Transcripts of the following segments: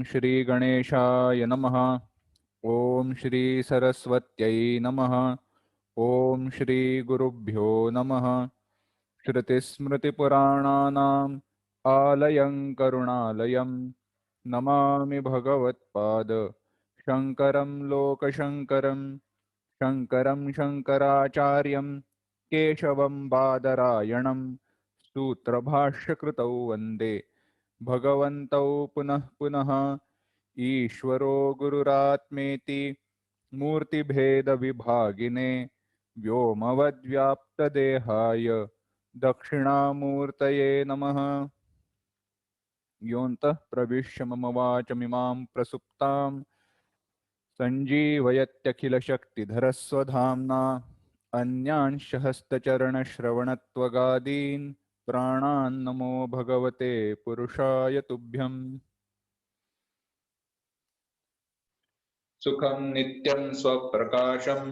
श्री गणेशाय नमः। ओम श्री सरस्वत्यै नमः। ओम श्री गुरुभ्यो नमः। श्रुतिस्मृतिपुराणानाम् आलयं करुणालयं नमामि भगवत्पाद शङ्करं लोकशङ्करं। शङ्करं शङ्कराचार्यं केशवं बादरायणं सूत्रभाष्यकृतौ वन्दे भगवन्तौ पुनः पुनः। ईश्वरो गुरुरात्मेति मूर्तिभेदविभागिने व्योमवद्व्याप्तदेहाय दक्षिणामूर्तये नमः। योऽन्तः प्रविश्य मम वाचमिमां प्रसुप्तां सञ्जीवयत्यखिलशक्तिधरस्वधाम्ना अन्यांश हस्तचरणश्रवणत्वगादीन् प्राणान् नमो भगवते पुरुषाय तुभ्यम्। सुखं नित्यं स्वप्रकाशं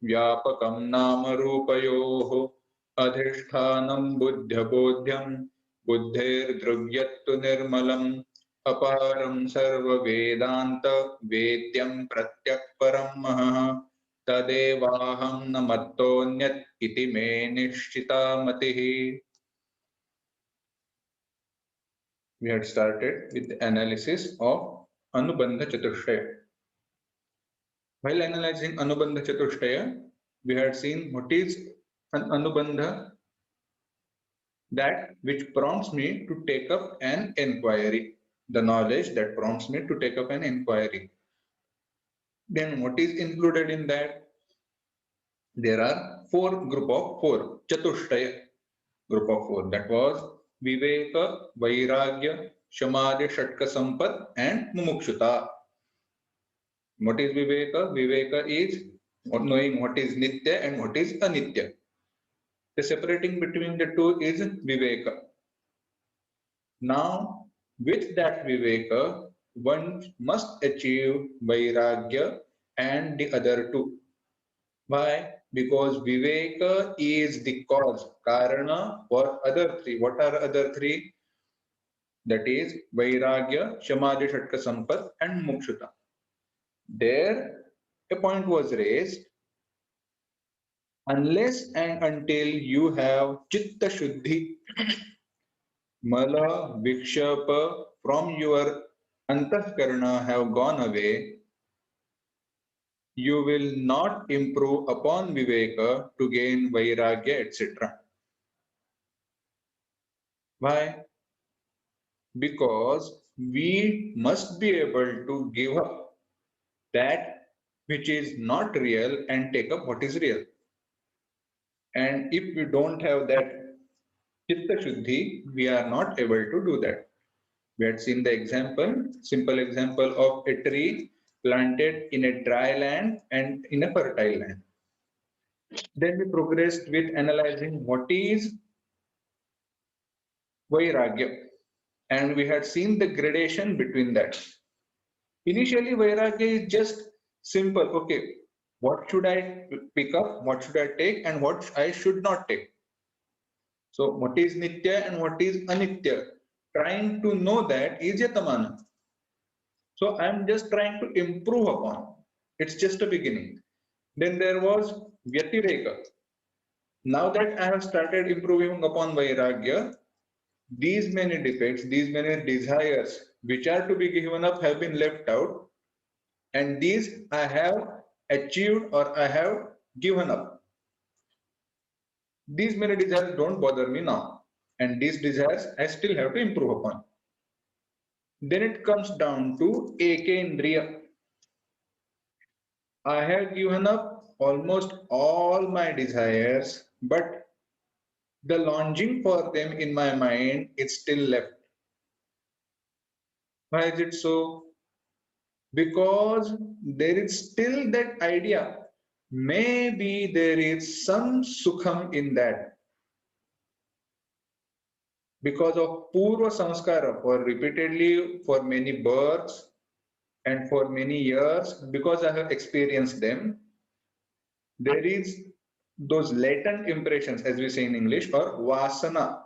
व्यापकं नामरूपयोः अधिष्ठानं बुद्ध्यबोध्यं बुद्धेर्दृग्यत्तु निर्मलम् अपारं सर्ववेदान्त वेद्यं प्रत्यक्परं महः तदेवाहं न मत्तोऽन्यत् इति मे निश्चिता मतिः. We had started with the analysis of Anubandha Chatushtaya. While analyzing Anubandha Chatushtaya, we had seen what is an Anubandha, that which prompts me to take up an inquiry, the knowledge that prompts me to take up an inquiry. Then what is included in that? There are group of four, Chatushtaya group of four. That was Viveka, Vairagya, Shamadhi, Shatka Sampat and Mumukshuta. What is Viveka? Viveka is knowing what is Nitya and what is Anitya. The separating between the two is Viveka. Now, with that Viveka, one must achieve Vairagya and the other two. Why? Because Viveka is the cause, Karana for other three. What are other three? That is Vairagya, Shamadhi, Shatka Sampat and Mukshuta. There, a point was raised. Unless and until you have Chitta Shuddhi, Mala, Vikshapa from your Antahkarana have gone away, you will not improve upon Viveka to gain Vairagya, etc. Why? Because we must be able to give up that which is not real and take up what is real. And if we don't have that Chitta Shuddhi, we are not able to do that. We had seen the example, simple example of a tree planted in a dry land and in a fertile land. Then we progressed with analyzing what is Vairagya, and we had seen the gradation between that. Initially, Vairagya is just simple. Okay, what should I pick up, what should I take, and what I should not take. So, what is Nitya and what is Anitya? Trying to know that is Yatamana. So I'm just trying to improve upon. It's just a beginning. Then there was Vyatireka. Now that I have started improving upon Vairagya, these many defects, these many desires which are to be given up have been left out, and these I have achieved or I have given up. These many desires don't bother me now, and these desires I still have to improve upon. Then it comes down to Ekendriya. I have given up almost all my desires, but the longing for them in my mind is still left. Why is it so? Because there is still that idea. Maybe there is some sukham in that. Because of purva samskara, for repeatedly, for many births and for many years, because I have experienced them, there is those latent impressions, as we say in English, or vasana,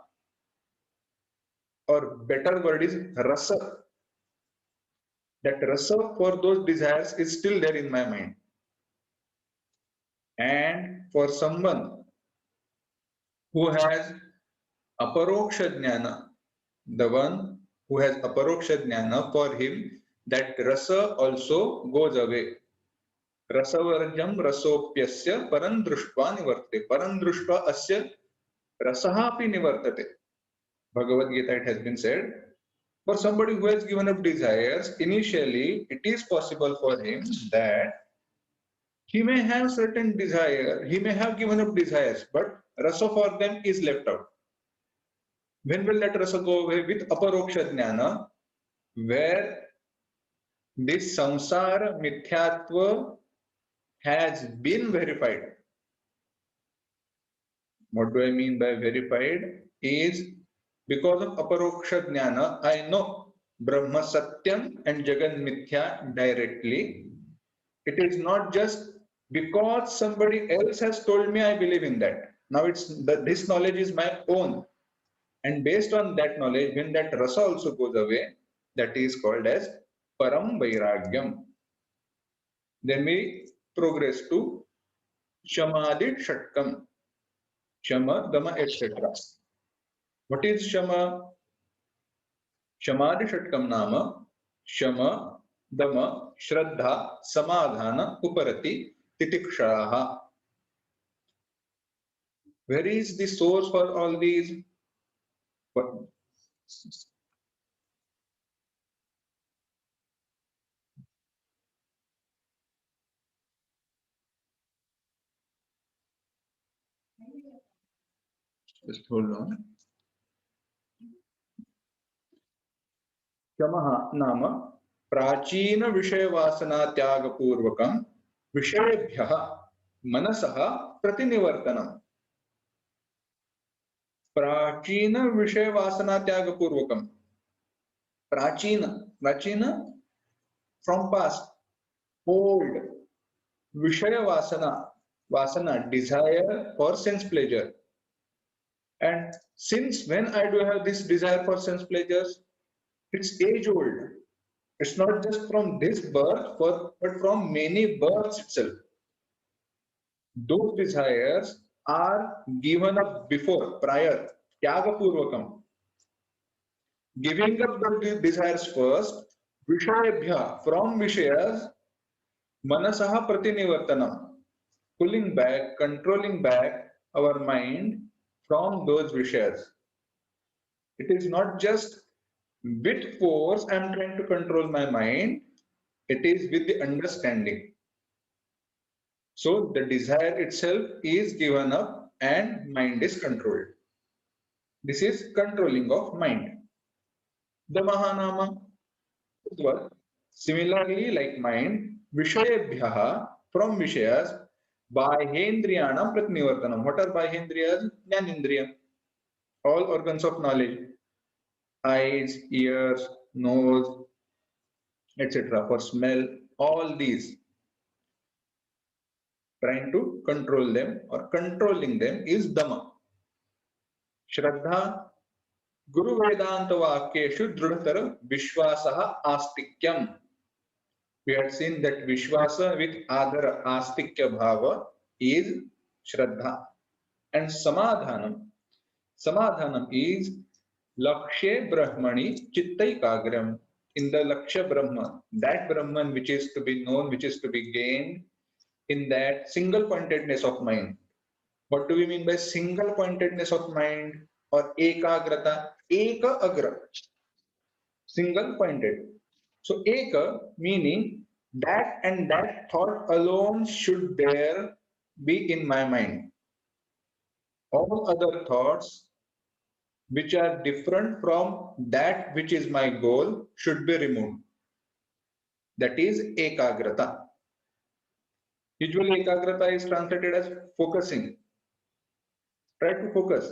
or better word is rasa. that rasa for those desires is still there in my mind. And for someone who has aparoksha jnana, the one who has aparoksha jnana, for him that rasa also goes away. Rasavarjam rasopyasya param društva nivartate. Param društva asya rasaha api nivartate. Bhagavad Gita, it has been said. For somebody who has given up desires, initially it is possible for him that he may have certain desire, he may have given up desires, but rasa for them is left out. When will that rasa go away? With aparoksha jnana, where this samsara mithyatva has been verified. What do I mean by verified? Is because of aparoksha jnana, I know Brahma Satyam and Jagan Mithya directly. It is not just because somebody else has told me I believe in that. Now this knowledge is my own. And based on that knowledge, when that rasa also goes away, that is called as Param Vairagyam. Then we progress to Shamadit Shatkam, Shama, Dama, etc. What is Shama? Shamadit Shatkam Nama, Shama, Dama, Shraddha, Samadhana, Uparati, Titikshaha. Where is the source for all these? Just hold on. Shamaha nama prachina vishaya vasana tyaga purvakam vishayabhyaha manasaha pratinivartanam. Prachina vishaya vasana tyaga purvakam. Prachina from past, old. Vishaya vasana desire for sense pleasure. And since when I do have this desire for sense pleasures? It's age old. It's not just from this birth, but from many births itself. Those desires are given up before, prior, tyaga purvakam. Giving up the desires first, vishayabhya, from vishayas, manasaha pratinivartanam, pulling back, controlling back our mind from those vishayas. It is not just with force I am trying to control my mind, it is with the understanding. So the desire itself is given up and mind is controlled. This is controlling of mind. The Mahanama. Similarly, like mind, Vishayabhyaha, from Vishayas, Bahyendriyanam Pratnivartanam. What are Bahyendriyas? Jnanindriya. All organs of knowledge. Eyes, ears, nose, etc. For smell, all these. Trying to control them or controlling them is Dhamma. Shraddha, Guru Vedanta Vakyeshu Drudhatara Vishwasaha Astikyam. We had seen that Vishwasa with Adara Astikya Bhava is Shraddha. And Samadhanam. Samadhanam is Lakshe Brahmani Chittaikagram. In the Laksha Brahman, that Brahman which is to be known, which is to be gained in that single pointedness of mind. What do we mean by single pointedness of mind or ekagrata? Eka agra. Single pointed. So eka meaning that and that thought alone should there be in my mind. All other thoughts which are different from that which is my goal should be removed. That is ekagrata. Usually ekagrata is translated as focusing. Try to focus.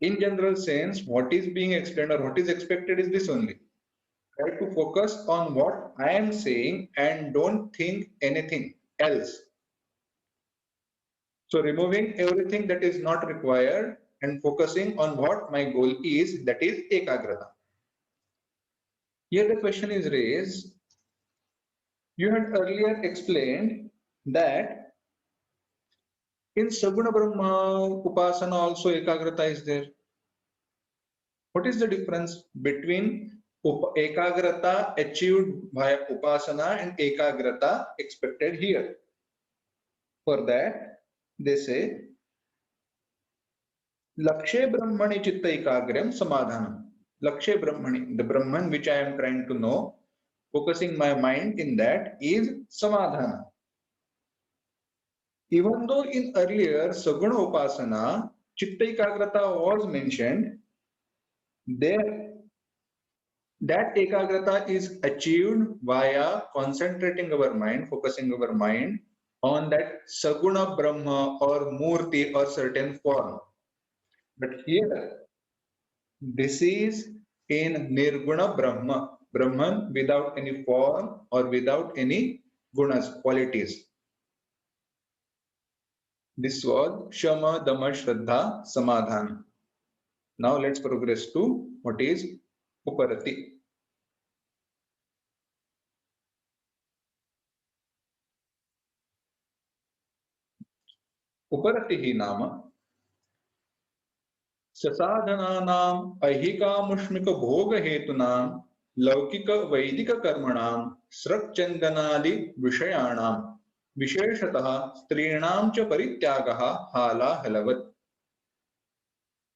In general sense, what is being explained or what is expected is this only. Try to focus on what I am saying and don't think anything else. So removing everything that is not required and focusing on what my goal is, that is ekagrata. Here the question is raised. You had earlier explained that in Saguna Brahma Upasana also Ekagrata is there. What is the difference between Ekagrata achieved via Upasana and Ekagrata expected here? For that, they say, Lakshe Brahmani Chitta Ekagram Samadhanam. Lakshe Brahmani, the Brahman which I am trying to know, focusing my mind in that is Samadhana. Even though in earlier Saguna Upasana, Chitta Ekagrata was mentioned, there that Ekagrata is achieved via concentrating our mind, focusing our mind on that Saguna Brahma or Murti or certain form. But here, this is in Nirguna Brahma, Brahman without any form or without any gunas, qualities. This was Shama, Dama, Shraddha, Samadhana. Now let's progress to what is Uparati. Uparatihi nama ससाधनानाम् ऐहिकामुष्मिक भोग हेतूनां लौकिक वैदिक कर्मणां स्रक्चंदनादि विषयाणां विशेषतः स्त्रीणां च परित्यागः हालाहलवत्.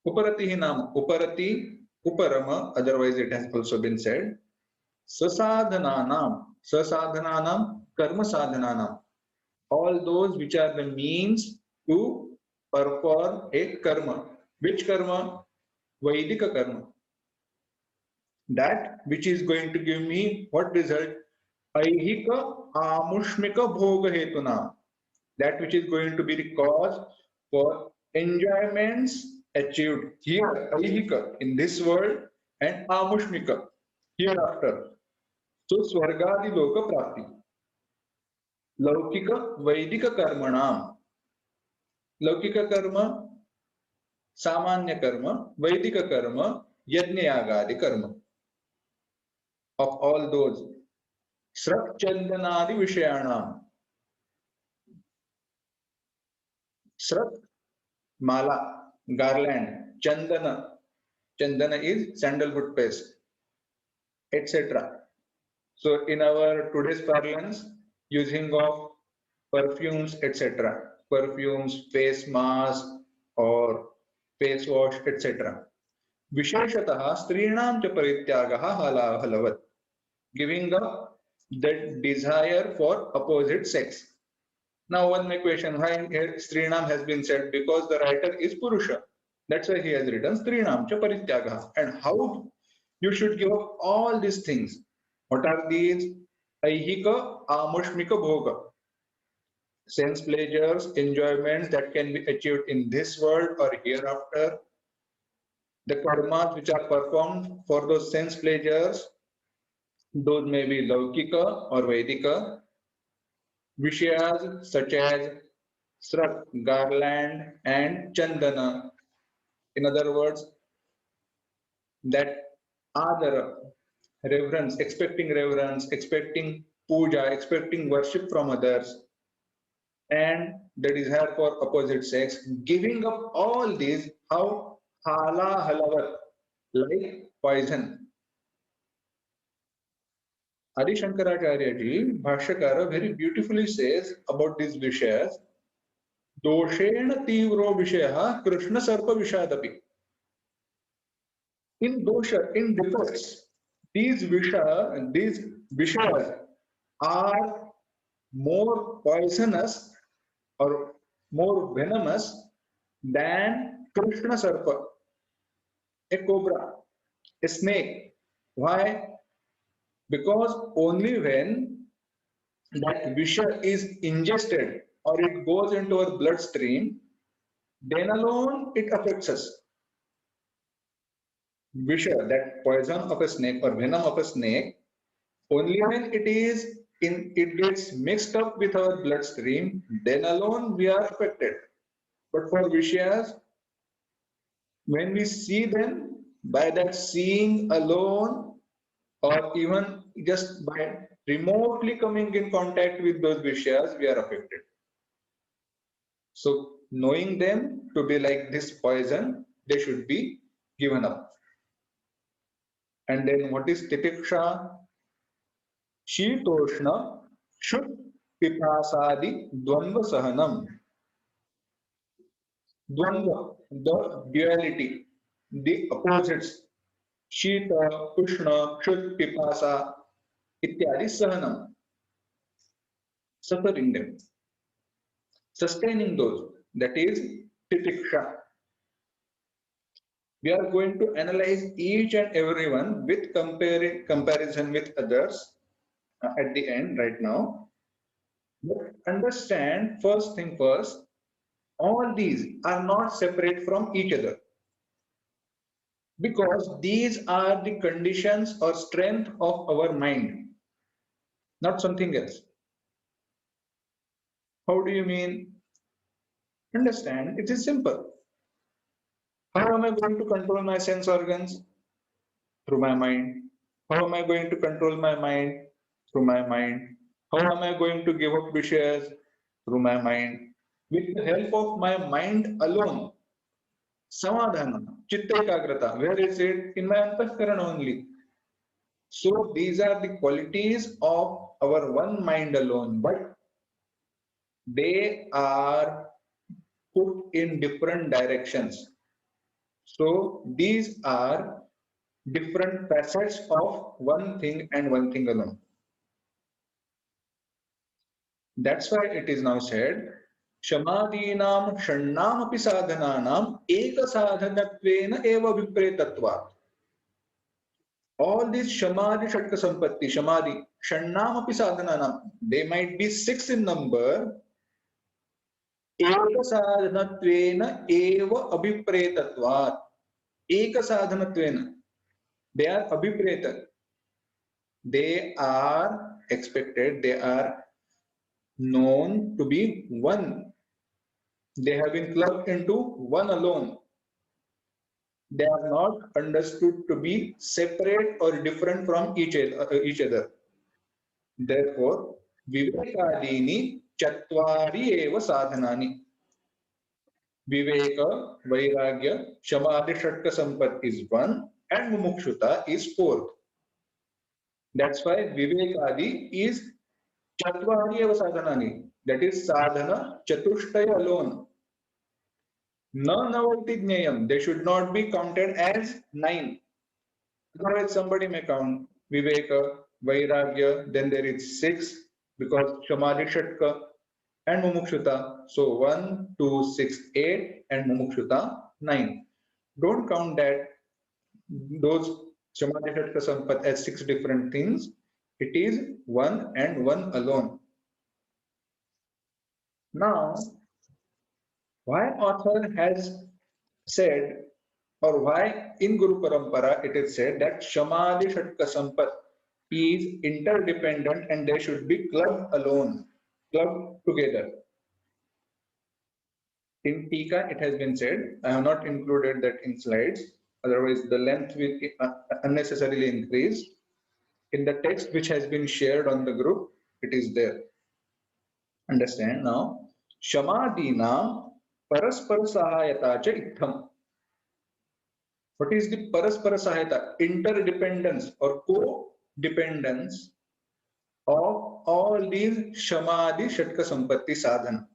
Uparatihi नाम Uparati, Uparama, otherwise it has also been said. Sasadhananam, karma sadhananam, all those which are the means to perform a karma. Which karma? Vaidika karma. That which is going to give me what result? Aihika amushmika bhoga hetuna. That which is going to be the cause for enjoyments achieved here, aihika, in this world, and amushmika, hereafter. So, swargadi loka prapti. Laukika Vaidika karmanam. Laukika karma, samanya karma, Vaidika karma, yajna yagadi karma. Of all those, Srak Chandanadi Vishayanam. Srak, mala, garland, Chandana. Chandana is sandalwood paste, etc. So, in our today's parlance, using of perfumes, etc. Perfumes, face mask, or face wash, etc. विशेषतः स्त्रीणां च परित्यागः हलाहलवत्, giving up the desire for opposite sex. Now one may question why here Strinam has been said, because the writer is Purusha. That's why he has written Strinam cha parityagaha. And how you should give up all these things. What are these? Aihika amushmika bhoga. Sense pleasures, enjoyments that can be achieved in this world or hereafter. The karmas which are performed for those sense pleasures, those may be Laukika or Vedika. Vishayas such as Srak, garland, and Chandana. In other words, that Adara, reverence, expecting puja, expecting worship from others, and the desire for opposite sex, giving up all these, how hala halavat, like poison. Adi Shankaracharya ji, Bhashyakara, very beautifully says about these vishayas, Doshena tivro vishaya Krishna sarpa vishadapi. In dosha, in defects, these vishayas are more poisonous or more venomous than Krishna sarpa, a cobra, a snake. Why? Because only when that visha is ingested or it goes into our bloodstream, then alone it affects us. Visha, that poison of a snake or venom of a snake, only when it gets mixed up with our bloodstream, then alone we are affected. But for Vishayas, when we see them, by that seeing alone, or even just by remotely coming in contact with those Vishayas, we are affected. So knowing them to be like this poison, they should be given up. And then what is titiksha? Shitoshna, shut, pipasadi, dvandva sahanam. Dvandva, the duality, the opposites. Shita, Ushna, Kshut, Pipasa, ityadi sahanam. Suffering them. Sustaining those. That is titiksha. We are going to analyze each and every one with comparison with others at the end right now. But understand, first thing first, all these are not separate from each other, because these are the conditions or strength of our mind, not something else. How do you mean? Understand, it is simple. How am I going to control my sense organs? Through my mind. How am I going to control my mind? Through my mind. How am I going to give up wishes? Through my mind. With the help of my mind alone. Samadhana, chitta ekagrata. Where is it? In my antahkarana only. So these are the qualities of our one mind alone, but they are put in different directions. So these are different facets of one thing and one thing alone. That's why it is now said, Shamadinam Shannam api sadhananam eka sadhanatvena eva vipretatvat. All these Shamadhi Shatka Sampatti, Shamadhi, Shannam api sadhananam, they might be 6 in number. Eka sadhanatvena eva abhipretatvat. Eka sadhanatvena. They are abhipreta. They are expected, they are known to be one. They have been clubbed into one alone. They are not understood to be separate or different from each other. Therefore, vivekadini chatvari eva sadhanani. Viveka, Vairagya, Shamadhi Shatka Sampat is one and Mumukshuta is fourth. That's why Vivekadi is Chatvari eva sadhanani. That is sadhana chatushtaya alone. Na navati jnayam. They should not be counted as 9. Otherwise, somebody may count Viveka, Vairagya, then there is 6 because Shamadhi Shatka and Mumukshuta. So 1, 2, 6, 8 and Mumukshuta 9. Don't count that those Shamadhi Shatka Sampat as 6 different things. It is one and one alone. Now, why author has said, or why in Guru Parampara it is said that Shamadhi Shatka Sampat is interdependent and they should be clubbed alone, clubbed together. In Tika it has been said, I have not included that in slides, otherwise the length will unnecessarily increase. In the text which has been shared on the group, it is there. Understand now? Shamadina Paraspara Sahayata Cha Itham. What is the Paraspara Sahayata? Interdependence or co-dependence of all these Shamadhi Shatka Sampatti Sadhana.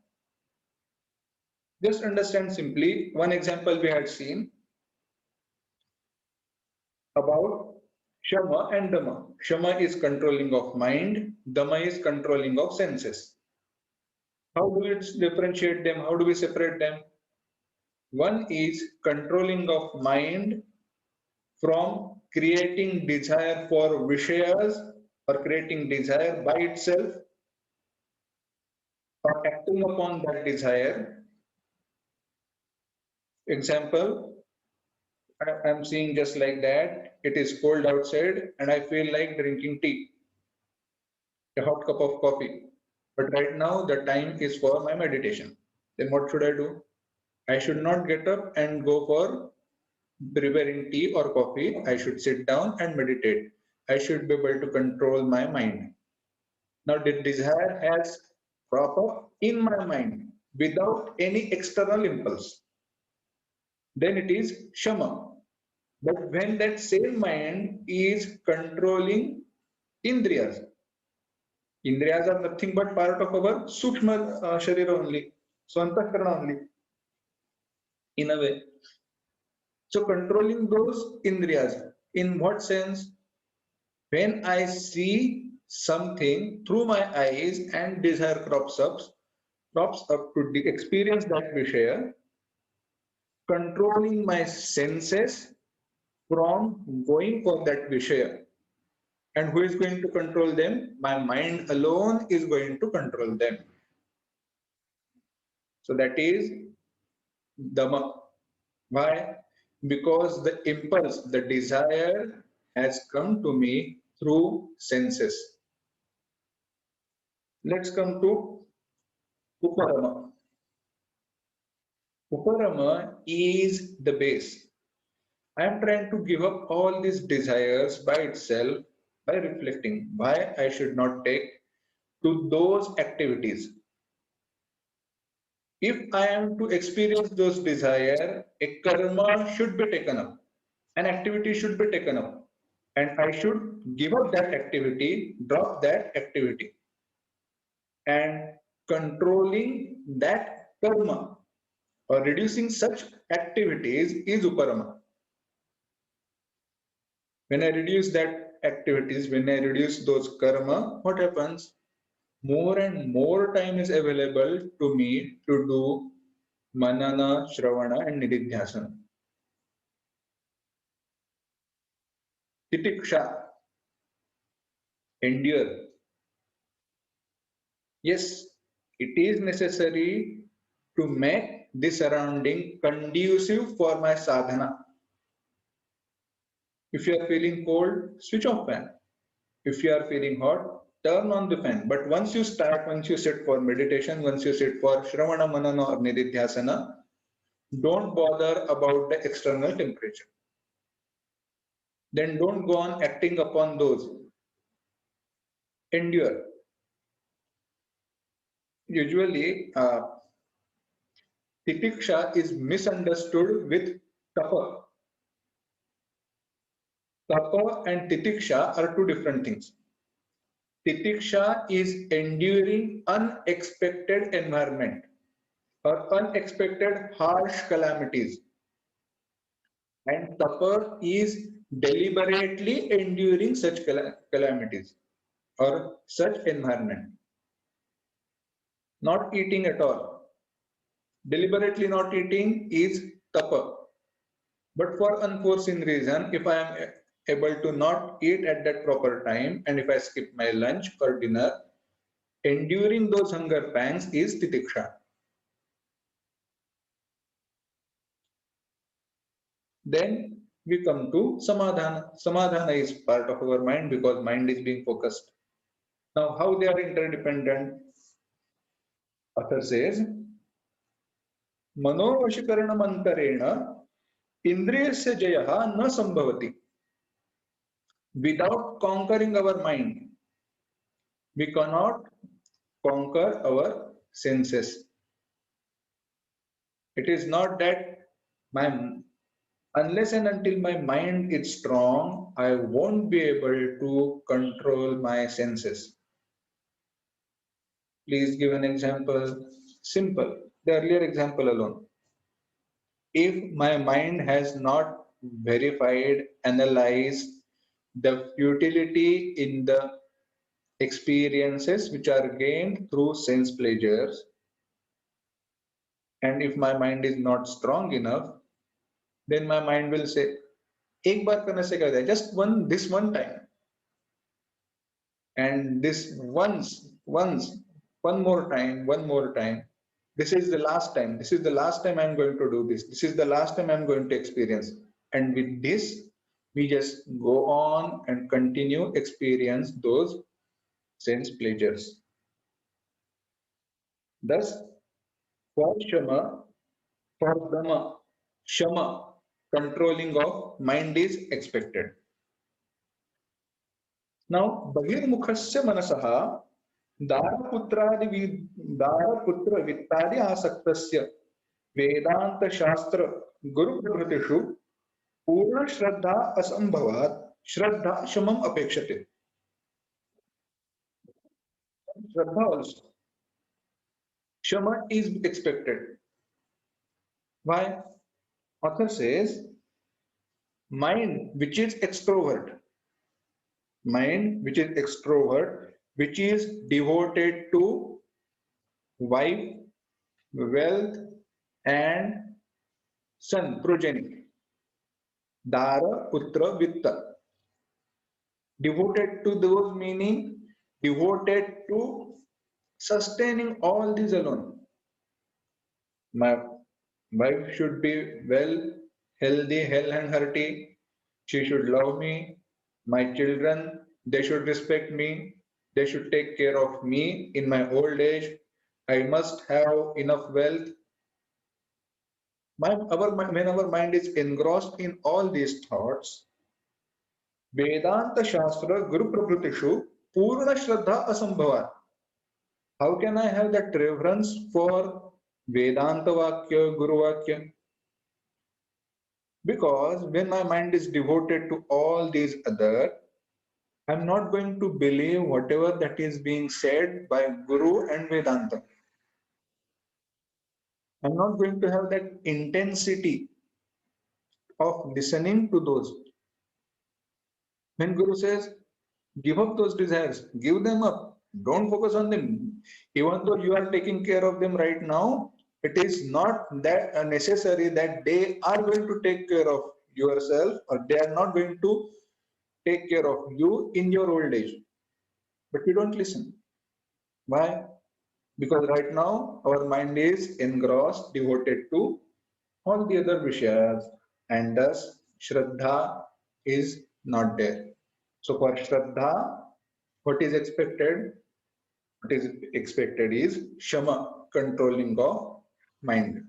Just understand simply, one example we had seen about Shama and Dhamma. Shama is controlling of mind, Dhamma is controlling of senses. How do we differentiate them? How do we separate them? One is controlling of mind from creating desire for Vishayas or creating desire by itself or acting upon that desire. Example, I'm seeing just like that. It is cold outside and I feel like drinking tea, a hot cup of coffee. But right now the time is for my meditation. Then what should I do? I should not get up and go for preparing tea or coffee. I should sit down and meditate. I should be able to control my mind. Now the desire has crop up in my mind without any external impulse. Then it is Shama. But when that same mind is controlling Indriyas, Indriyas are nothing but part of our Sukshma Sharira only, so Antakarana only, in a way. So controlling those Indriyas, in what sense? When I see something through my eyes and desire crops up to experience that Vishaya, controlling my senses from going for that Vishaya. And who is going to control them? My mind alone is going to control them. So that is Dhamma. Why? Because the impulse, the desire has come to me through senses. Let's come to Uparama. Uparama is the base. I am trying to give up all these desires by itself by reflecting why I should not take to those activities. If I am to experience those desires, a karma should be taken up, an activity should be taken up, and I should give up that activity, drop that activity, and controlling that karma or reducing such activities is uparama. When I reduce that activities, when I reduce those karma, what happens? More and more time is available to me to do manana, shravana, and nididhyasana. Titiksha, endure. Yes, it is necessary to make the surrounding conducive for my sadhana. If you are feeling cold, switch off fan. If you are feeling hot, turn on the fan. But once you start, once you sit for meditation, once you sit for Shravana, Manana or Nididhyasana, don't bother about the external temperature. Then don't go on acting upon those. Endure. Usually, Titiksha is misunderstood with Tapa. Tapa and Titiksha are two different things. Titiksha is enduring unexpected environment or unexpected harsh calamities. And Tapa is deliberately enduring such calamities or such environment. Not eating at all. Deliberately not eating is Tapa. But for unforeseen reason, if I am able to not eat at that proper time and if I skip my lunch or dinner, enduring those hunger pangs is Titiksha. Then we come to Samadhana. Samadhana is part of our mind because mind is being focused. Now, how they are interdependent? Author says, मनोवशीकरणमन्तरेण इन्द्रियस्य जयः न संभवति. Without conquering our mind, we cannot conquer our senses. It is not that unless and until my mind is strong, I won't be able to control my senses. Please give an example. Simple. The earlier example alone. If my mind has not verified, analyzed the futility in the experiences which are gained through sense pleasures, and if my mind is not strong enough, then my mind will say, एक बार करने से क्या होता है? Just this one time. And this once, one more time. This is the last time. This is the last time I'm going to do this. This is the last time I'm going to experience. And with this, we just go on and continue experience those sense pleasures. Thus, for Shama, for Dhamma, Shama, controlling of mind is expected. Now, Bahirmukhasya Manasaha दारपुत्र वित्तादि आसक्तस्य वेदांत शास्त्र गुरु प्रभृतिषु पूर्ण श्रद्धा असंभवात् श्रद्धा शमम अपेक्षते. Shraddha also. Shama is expected. Why? Author says, mind which is extrovert, which is devoted to wife, wealth, and son, progeny. Dara, Putra, Vitta. Devoted to those meaning, devoted to sustaining all these alone. My wife should be well, healthy, hale and hearty. She should love me. My children, they should respect me. They should take care of me in my old age. I must have enough wealth. When our mind is engrossed in all these thoughts, Vedanta Shastra Guru Prabhutishu Purna Shraddha Asambhavat. How can I have that reverence for Vedanta Vakya, Guru Vakya? Because when my mind is devoted to all these other, I'm not going to believe whatever that is being said by Guru and Vedanta. I'm not going to have that intensity of listening to those. When Guru says, give up those desires, give them up. Don't focus on them. Even though you are taking care of them right now, it is not that necessary that they are going to take care of yourself, or they are not going to take care of you in your old age. But we don't listen. Why? Because right now our mind is engrossed, devoted to all the other vishayas, and thus Shraddha is not there. So for Shraddha, what is expected? What is expected is Shama, controlling of mind.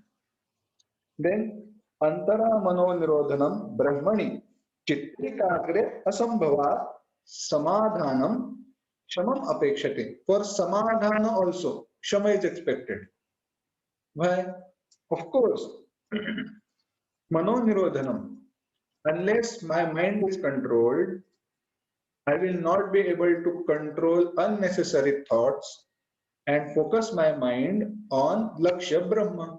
Then Antara Mano Nirodhanam Brahmani Chitrikagre Asambhava Samadhanam Shamam Apekshate. For Samadhana also, Shama is expected. Why? Of course, Mano Nirodhanam. Unless my mind is controlled, I will not be able to control unnecessary thoughts and focus my mind on Lakshya Brahma.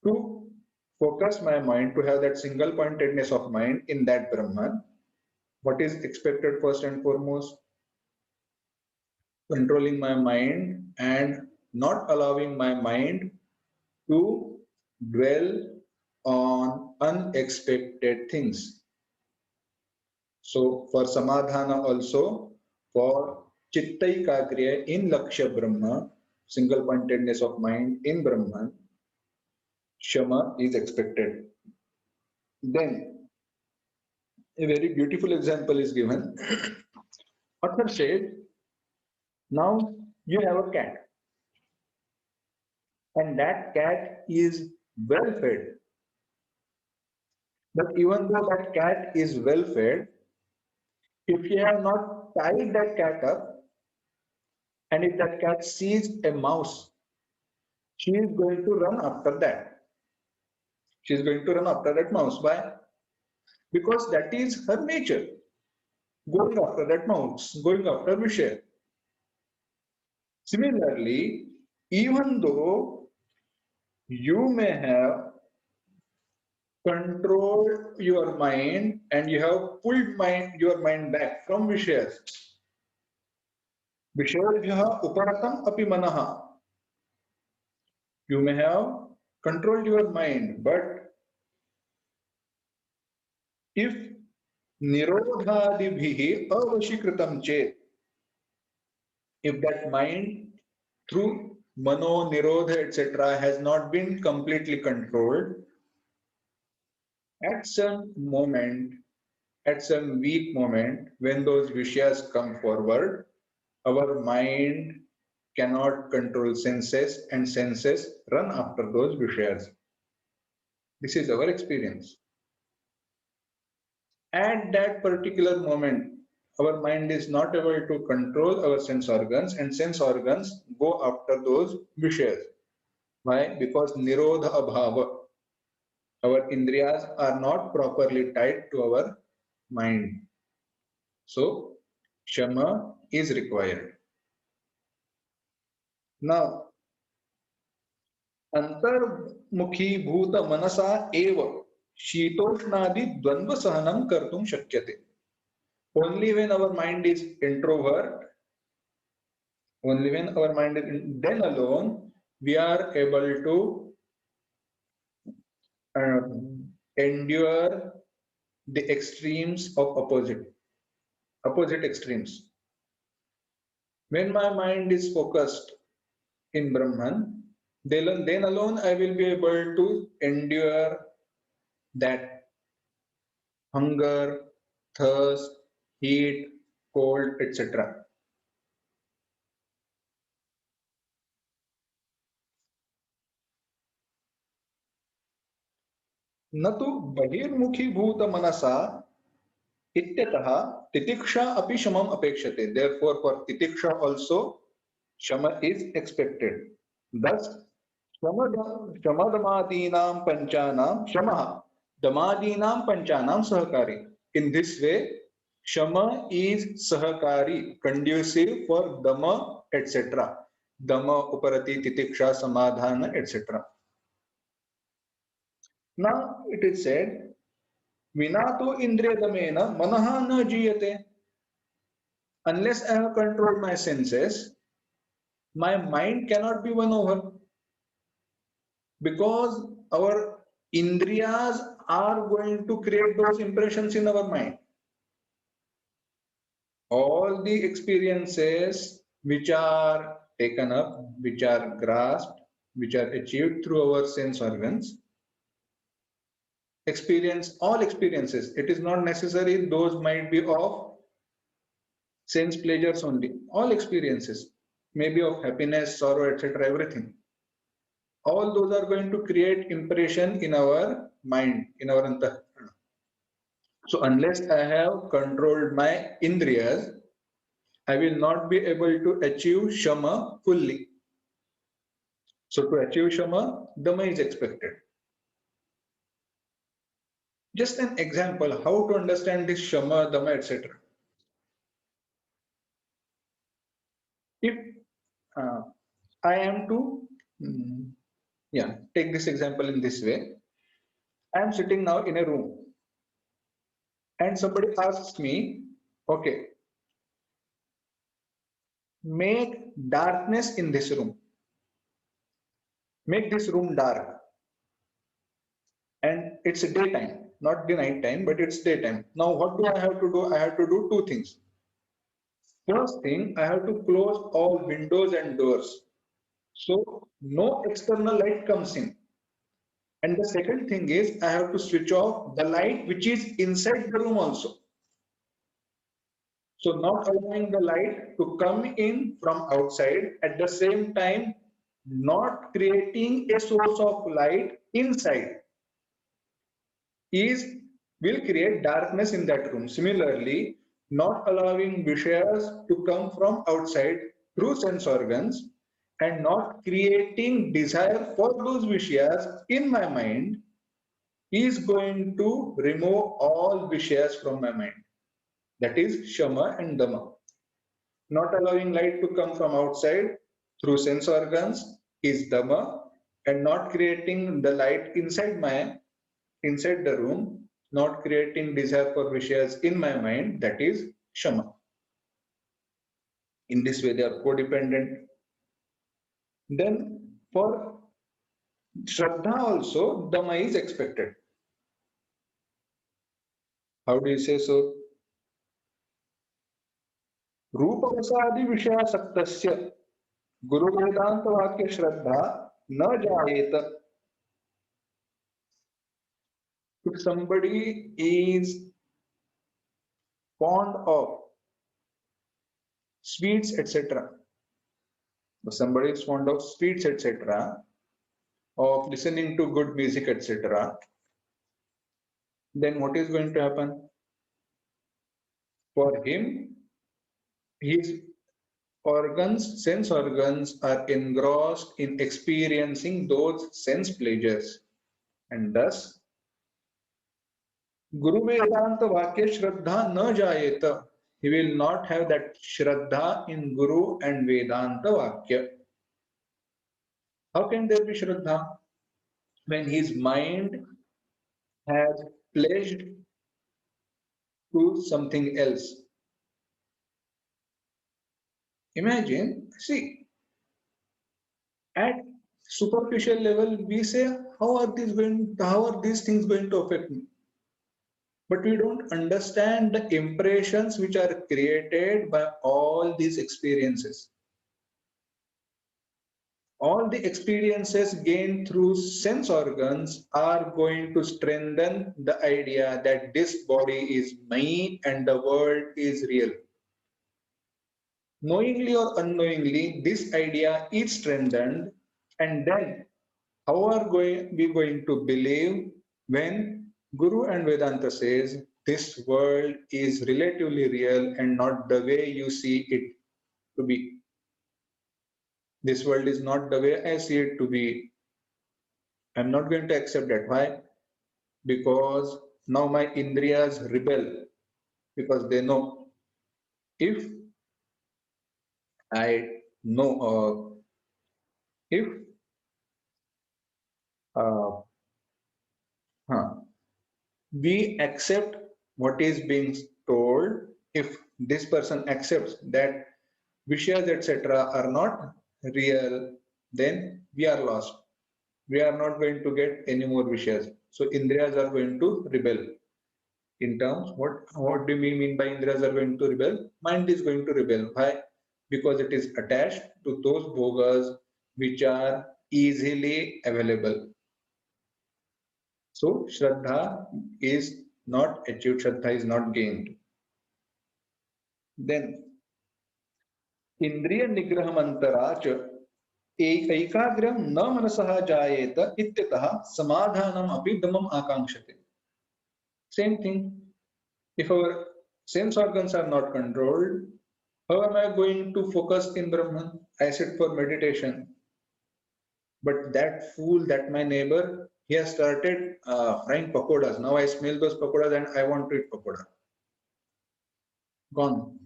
To focus my mind, to have that single pointedness of mind in that Brahman, what is expected first and foremost? Controlling my mind and not allowing my mind to dwell on unexpected things. So for Samadhana also, for Chittaikagriya in Lakshya Brahma, single pointedness of mind in Brahman, Shama is expected. Then a very beautiful example is given. Author said, now you have a cat, and that cat is well fed. But even though that cat is well fed, if you have not tied that cat up, and if that cat sees a mouse, she is going to run after that. She is going to run after that mouse. Why? Because that is her nature. Going after that mouse, going after Vishaya. Similarly, even though you may have controlled your mind and you have pulled your mind back from Vishayas, Vishayabhyaha uparatam api manaha. You may have controlled your mind, but if nirodhadibhihi avashikritam chet, if that mind through mano, nirodha, etc. has not been completely controlled, at some moment, at some weak moment, when those vishayas come forward, our mind cannot control senses and senses run after those vishayas. This is our experience. At that particular moment, our mind is not able to control our sense organs, and sense organs go after those wishes. Why? Because nirodha abhava. Our indriyas are not properly tied to our mind. So, shama is required. Now, अंतर्मुखी भूत मनसा एव शीतोष्णादि द्वंद्व सहनम कर्तुम शक्यते. Only when our mind is introvert, only when our mind is then alone we are able to endure the extremes of opposite extremes. When my mind is focused in Brahman, then alone I will be able to endure that hunger, thirst, heat, cold, etc. न तु बहिर्मुखी भूत मनसा इत्यतः तितिक्षा अपि शमम अपेक्षते. Therefore, for titisha also shama is expected. Thus, shamadhamadinam panchanam shamah damadinam panchanam sahakari. In this way, shama is sahakari, conducive for dama, etc. Dama, uparati, titiksha, samadhana, etc. Now it is said, Vinato indriyadamena manaha na jiyate. Unless I have controlled my senses, my mind cannot be won over, because our indriyas are going to create those impressions in our mind. All the experiences which are taken up, which are grasped, which are achieved through our sense organs, all experiences, it is not necessary those might be of sense pleasures only. All experiences, maybe of happiness, sorrow, etc., everything. All those are going to create impression in our mind, in our antahkarana. So unless I have controlled my indriyas, I will not be able to achieve shama fully. So to achieve shama, dama is expected. Just an example, how to understand this shama, dama, etc. If I am to, take this example in this way. I am sitting now in a room and somebody asks me, okay, make darkness in this room. Make this room dark. And it's a daytime, not the night time, but it's daytime. Now, what do I have to do? I have to do two things. First thing, I have to close all windows and doors, so no external light comes in. And the second thing is, I have to switch off the light which is inside the room also. So not allowing the light to come in from outside, at the same time not creating a source of light inside will create darkness in that room. Similarly, not allowing vishayas to come from outside through sense organs and not creating desire for those vishayas in my mind is going to remove all vishayas from my mind. That is shama and dama. Not allowing light to come from outside through sense organs is dama, and not creating the light inside the room, not creating desire for vishayas in my mind, that is shama. In this way they are codependent. Then for shraddha also dama is expected. How do you say so? रूपरसादि विषयासक्तस्य गुरु वेदांत वाक्य श्रद्धा न जायेत. If somebody is fond of sweets, etc., somebody is fond of sweets, etc., of listening to good music, etc., then what is going to happen? For him, his organs, sense organs are engrossed in experiencing those sense pleasures. And thus, Guru Vedanta Vakya Shraddha na jayeta. He will not have that Shraddha in Guru and Vedanta Vakya. How can there be Shraddha? When his mind has pledged to something else. Imagine, see, at superficial level, we say, how are these things going to affect me? But we don't understand the impressions which are created by all these experiences. All the experiences gained through sense organs are going to strengthen the idea that this body is mine and the world is real. Knowingly or unknowingly, this idea is strengthened, and then how are we going to believe when Guru and Vedanta says this world is relatively real and not the way you see it to be? This world is not the way I see it to be. I'm not going to accept that. Why? Because now my indriyas rebel, because they know if I know if uh, huh, we accept what is being told, if this person accepts that vishayas etc. are not real, then we are lost. We are not going to get any more vishayas. So indriyas are going to rebel. In terms, what do we mean by indriyas are going to rebel? Mind is going to rebel. Why? Because it is attached to those bhogas which are easily available. So Shraddha is not achieved, Shraddha is not gained. Then Indriya Nigraham Antaracha Ekagram na manasaha jayeta ityatah samadhanam api damam akankshyate. Same thing. If our sense organs are not controlled, how am I going to focus in Brahman? I sit for meditation. But that fool, that my neighbor, he has started frying pakodas. Now I smell those pakodas and I want to eat pakoda. Gone.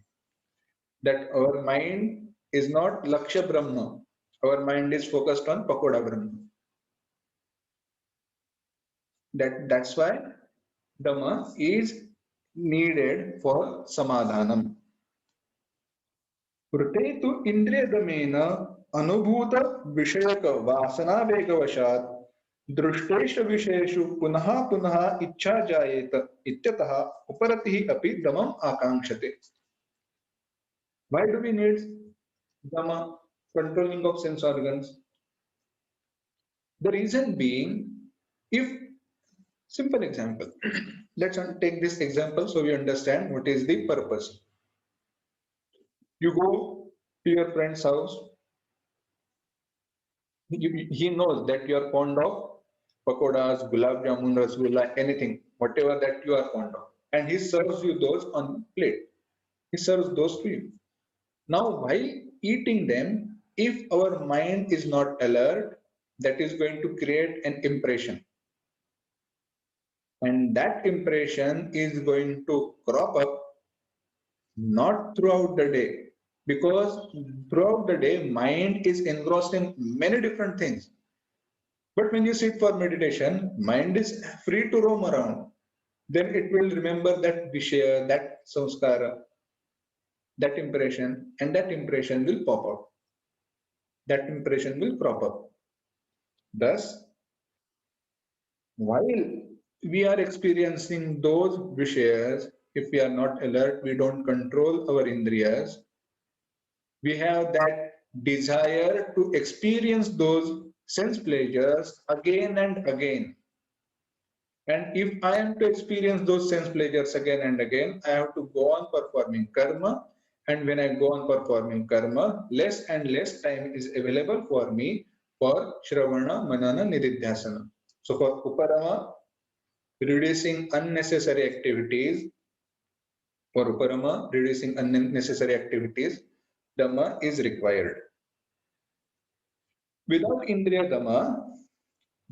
That our mind is not Lakshya Brahma. Our mind is focused on Pakoda Brahma. That's why Dhamma is needed for Samadhanam. Prate tu indriya damena anubhuta vishayaka vasana vegavashat दृष्टेषु विषयेषु पुनः पुनः इच्छा जायेत इत्यतः उपरतिः अपि दमम् आकांक्षते. Why do we need Dhamma, controlling of sense organs? The reason being, if simple example, let's take this example so we understand what is the purpose. You go to your friend's house, he knows that you are fond of pakodas, gulab jamun, rasgulla, anything, whatever that you are fond of, and he serves you those on plate. He serves those to you. Now, while eating them, if our mind is not alert, that is going to create an impression. And that impression is going to crop up not throughout the day, because throughout the day, mind is engrossed in many different things. But when you sit for meditation, mind is free to roam around. Then it will remember that vishaya, that samskara, that impression, and that impression will pop out. That impression will crop up. Thus, while we are experiencing those vishayas, if we are not alert, we don't control our indriyas, we have that desire to experience those sense pleasures again and again. And if I am to experience those sense pleasures again and again, I have to go on performing karma. And when I go on performing karma, less and less time is available for me for Shravana, Manana, Nididhyasana. So for Uparama, reducing unnecessary activities, For Uparama, reducing unnecessary activities, Dhamma is required. Without Indriya Dhamma,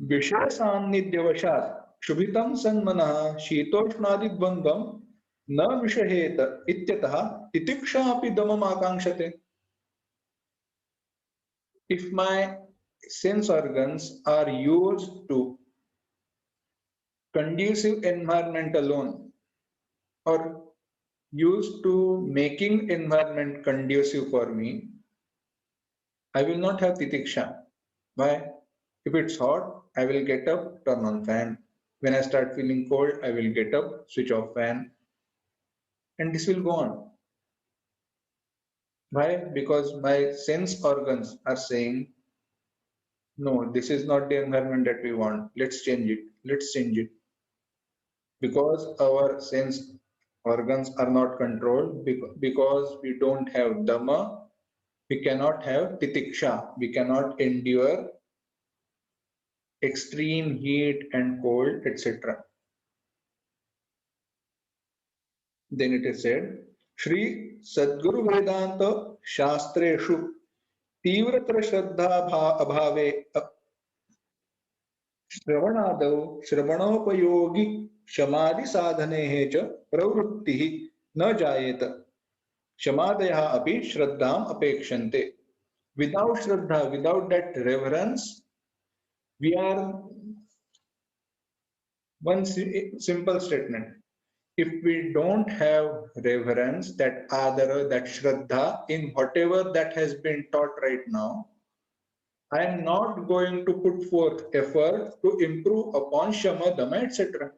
Vishaya Sannidhyavashat Shubhitam Sanmanah Shitoshnadidvandam Na Vishaheta Ityatah Titiksha api Dhammam Akangshate. If my sense organs are used to conducive environment alone or used to making environment conducive for me, I will not have titiksha. Why? If it's hot, I will get up, turn on fan. When I start feeling cold, I will get up, switch off fan, and this will go on. Why? Because my sense organs are saying, no, this is not the environment that we want. Let's change it. Let's change it. Because our sense organs are not controlled, because we don't have dhamma, we cannot have titiksha. We cannot endure extreme heat and cold, etc. Then it is said, Shri Sadguru Vedanta Shastreshu Tivratra Shraddha Abhave Shravanadau Shravanopayogi Shamadhi Sadhanehe cha Pravrittihi na Jayeta Shamadaya api Shraddham Apekshante. Without Shraddha, without that reverence, we are one simple statement. If we don't have reverence, that adara, that shraddha in whatever that has been taught right now, I am not going to put forth effort to improve upon shama, dhamma, etc.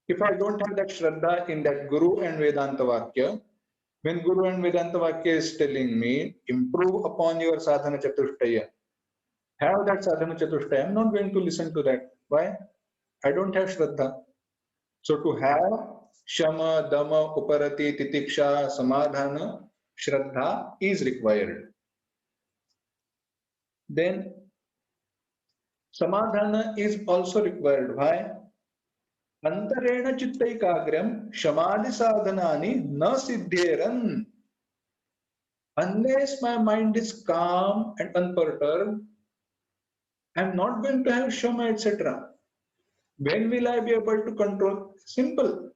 If I don't have that shraddha in that Guru and Vedanta Vakya, when Guru and Vedanta Vakya is telling me, improve upon your sadhana chatushtaya, have that sadhana chatushtaya, I'm not going to listen to that. Why? I don't have shraddha. So to have Shama, Dhamma, Uparati, Titiksha, Samadhana, Shraddha is required. Then Samadhana is also required. Why? Antarena Chittaikagram Shamadhi Sadhanani na siddheran. Unless my mind is calm and unperturbed, I am not going to have Shama, etc. When will I be able to control? Simple.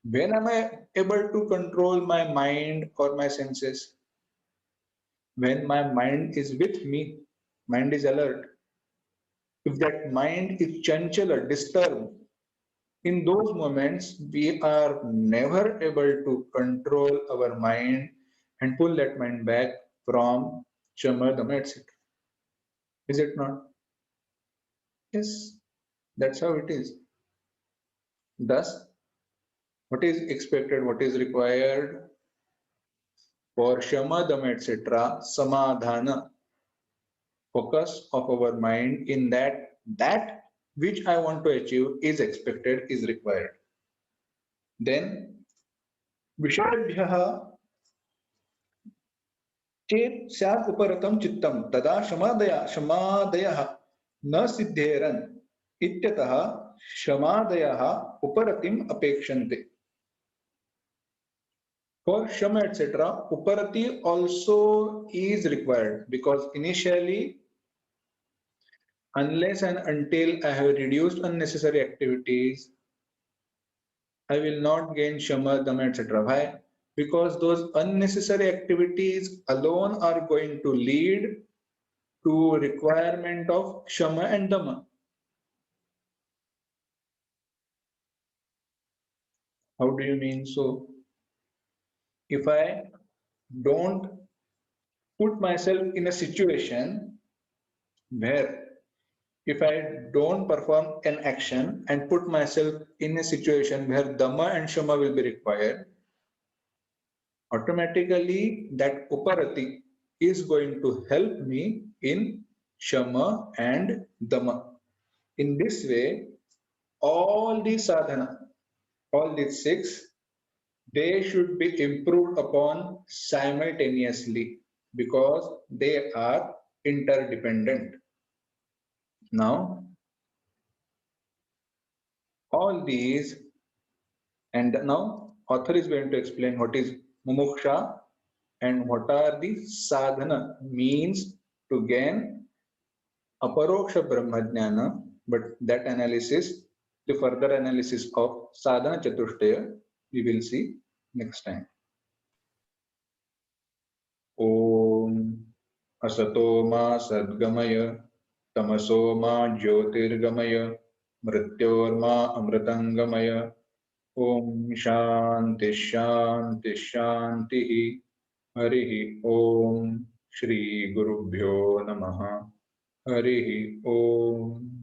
When am I able to control my mind or my senses? When my mind is with me, mind is alert. If that mind is chanchala, disturbed, in those moments, we are never able to control our mind and pull that mind back from Shama, Dhamma, etc. Is it not? Yes, that's how it is. Thus, what is expected, what is required for Shama, Dhamma, etc., Samadhana, focus of our mind in that which I want to achieve is expected, is required. Then Vishayabhyaha चेत स्यात् उपरतं चित्तं तदा शमादयः न सिद्धेरन् इत्यतः शमादयः उपरतिम् अपेक्षन्ते. For shama etc., uparati also is required because initially, unless and until I have reduced unnecessary activities, I will not gain shama, dhamma, etc. Why? Because those unnecessary activities alone are going to lead to requirement of shama and dhamma. How do you mean so? If I don't put myself in a situation where if I don't perform an action and put myself in a situation where dhamma and shama will be required, automatically that uparati is going to help me in shama and dhamma. In this way, all these sadhana, all these six, they should be improved upon simultaneously because they are interdependent. Now, all these and now author is going to explain what is mumuksha and what are the sadhana means to gain aparoksha brahmajnana. But that analysis, the further analysis of sadhana chatushtaya, we will see next time. Om asato ma sadgamaya tamaso ma jyotirgamaya mrityorma amritangamaya. Om shanti shanti shanti. Harihi Om. Shri Gurubhyo Namaha. Harihi Om.